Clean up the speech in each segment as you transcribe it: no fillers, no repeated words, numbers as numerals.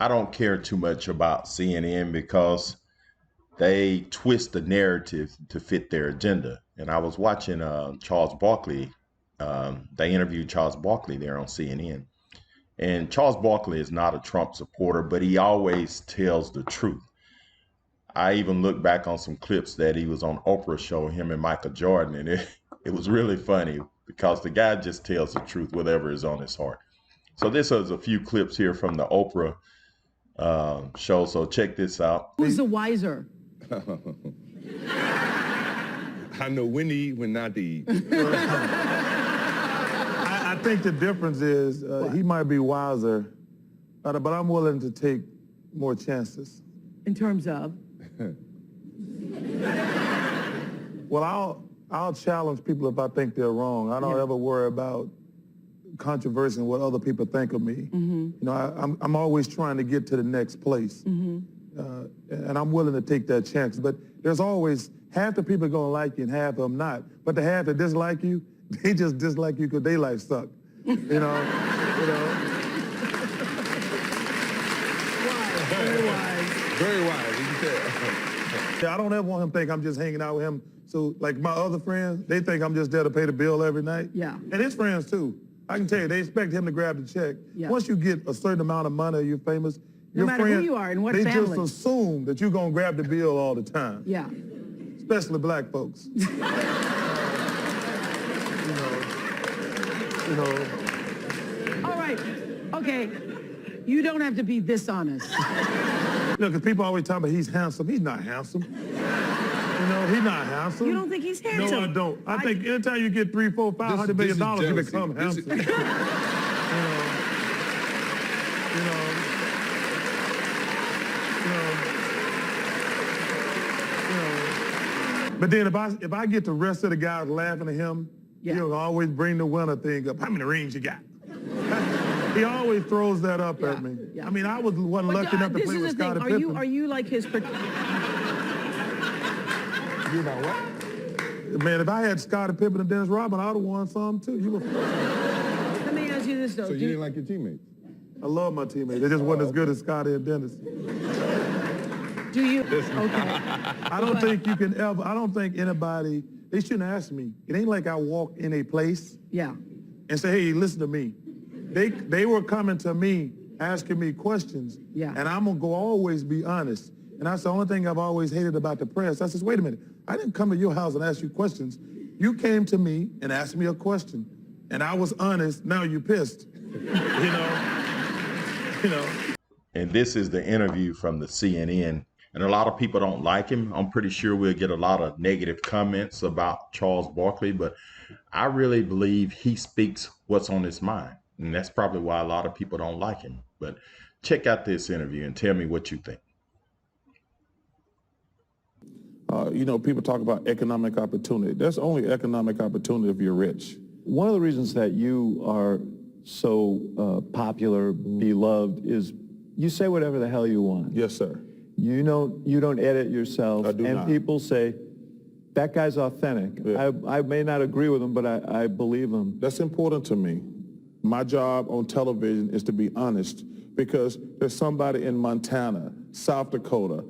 I don't care too much about CNN because they twist the narrative to fit their agenda. And I was watching Charles Barkley. They interviewed Charles Barkley there on CNN. And Charles Barkley is not a Trump supporter, but he always tells the truth. I even look back on some clips that he was on Oprah show, him and Michael Jordan, and it was really funny because the guy just tells the truth, whatever is on his heart. So this is a few clips here from the Oprah show. So check this out. Who's the wiser? I know when to eat, when not to eat. I think the difference is he might be wiser, but I'm willing to take more chances. In terms of? Well, I'll challenge people if I think they're wrong. I don't ever worry about controversy and what other people think of me. You know, I'm always trying to get to the next place. And I'm willing to take that chance. But there's always half the people gonna like you and half of them not. But the half that dislike you, they just dislike you because their life suck. You know. Wise, very wise. Very wise. I don't ever want him to think I'm just hanging out with him. So, like my other friends, they think I'm just there to pay the bill every night. Yeah. And his friends too. I can tell you, they expect him to grab the check. Yeah. Once you get a certain amount of money, you're famous. No matter who you are and what they family. just assume that you're gonna grab the bill all the time. Yeah. Especially black folks. you know. All right. Okay. You don't have to be this honest. You know, because people always talk about he's handsome. He's not handsome. You know, he's not handsome. You don't think he's handsome? No, I don't. I think anytime you get $300, $400, $500 million, you become handsome. You know. But then if I get the rest of the guys laughing at him, he'll always bring the winner thing up. How many rings you got? He always throws that up at me. I mean, I wasn't lucky enough to play with Scottie Pippen. Are you like his... You know what? Man, if I had Scottie Pippen and Dennis Rodman, I would have won some too. Let me ask you this though. So you didn't like your teammates? I love my teammates. They just wasn't as good as Scottie and Dennis. Do you? Okay. I don't think you can ever, I don't think anybody, they shouldn't ask me. It ain't like I walk in a place and say, hey, listen to me. They were coming to me, asking me questions, and I'm gonna always be honest. And that's the only thing I've always hated about the press. I says, wait a minute, I didn't come to your house and ask you questions. You came to me and asked me a question, and I was honest. Now you pissed, you know. And this is the interview from the CNN. And a lot of people don't like him. I'm pretty sure we'll get a lot of negative comments about Charles Barkley, but I really believe he speaks what's on his mind. And that's probably why a lot of people don't like him. But check out this interview and tell me what you think. You know, people talk about economic opportunity. There's only economic opportunity if you're rich. One of the reasons that you are so popular, beloved, is you say whatever the hell you want. Yes, sir. You don't edit yourself. I do and not. People say, that guy's authentic. Yeah. I may not agree with him, but I believe him. That's important to me. My job on television is to be honest, because there's somebody in Montana, South Dakota,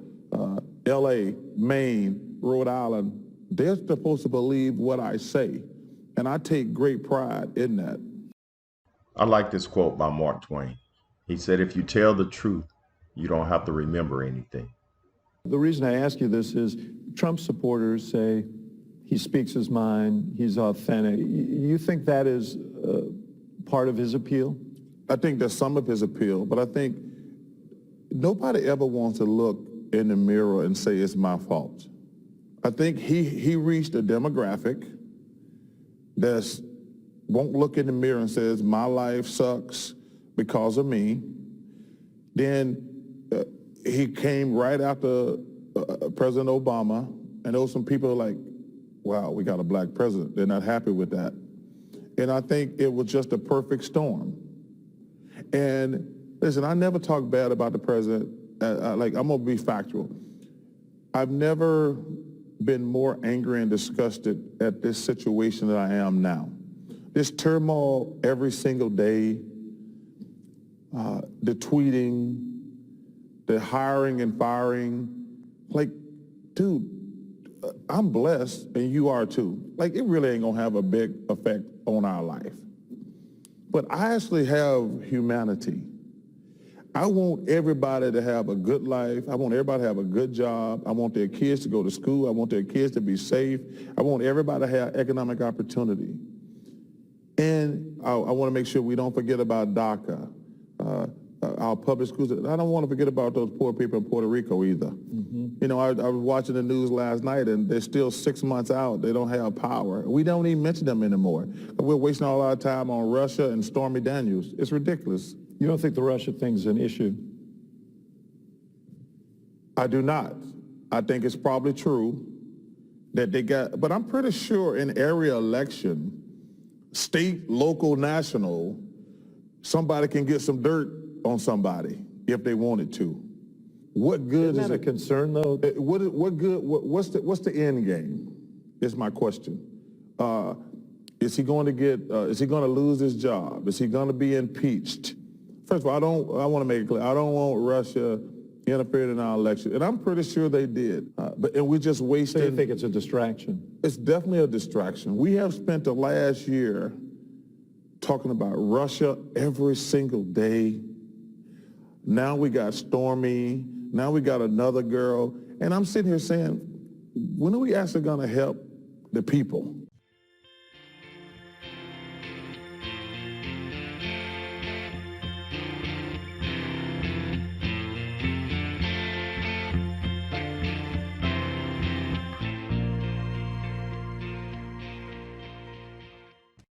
L.A., Maine, Rhode Island. They're supposed to believe what I say, and I take great pride in that. I like this quote by Mark Twain. He said, if you tell the truth, you don't have to remember anything. The reason I ask you this is Trump supporters say he speaks his mind, he's authentic. You think that is part of his appeal? I think that's some of his appeal, but I think nobody ever wants to look in the mirror and say it's my fault. I think he reached a demographic that won't look in the mirror and says my life sucks because of me. Then he came right after President Obama, and there were some people like, wow, we got a black president. They're not happy with that. And I think it was just a perfect storm. And listen, I never talk bad about the president. I'm gonna be factual. I've never been more angry and disgusted at this situation than I am now. This turmoil every single day, the tweeting, the hiring and firing. Like, dude, I'm blessed and you are too. Like, it really ain't gonna have a big effect on our life. But I actually have humanity. I want everybody to have a good life. I want everybody to have a good job. I want their kids to go to school. I want their kids to be safe. I want everybody to have economic opportunity. And I want to make sure we don't forget about DACA, our public schools. I don't want to forget about those poor people in Puerto Rico either. You know, I was watching the news last night, and they're still 6 months out. They don't have power. We don't even mention them anymore. We're wasting all our time on Russia and Stormy Daniels. It's ridiculous. You don't think the Russia thing's an issue? I do not. I think it's probably true that they got, but I'm pretty sure in every election, state, local, national, somebody can get some dirt on somebody if they wanted to. What good Isn't that a concern, though? What's the end game? Is my question. Is he going to get? Is he going to lose his job? Is he going to be impeached? First of all, I want to make it clear. I don't want Russia interfering in our election, and I'm pretty sure they did. And we just wasted. So you think it's a distraction? It's definitely a distraction. We have spent the last year talking about Russia every single day. Now we got Stormy. Now we got another girl. And I'm sitting here saying, when are we actually going to help the people?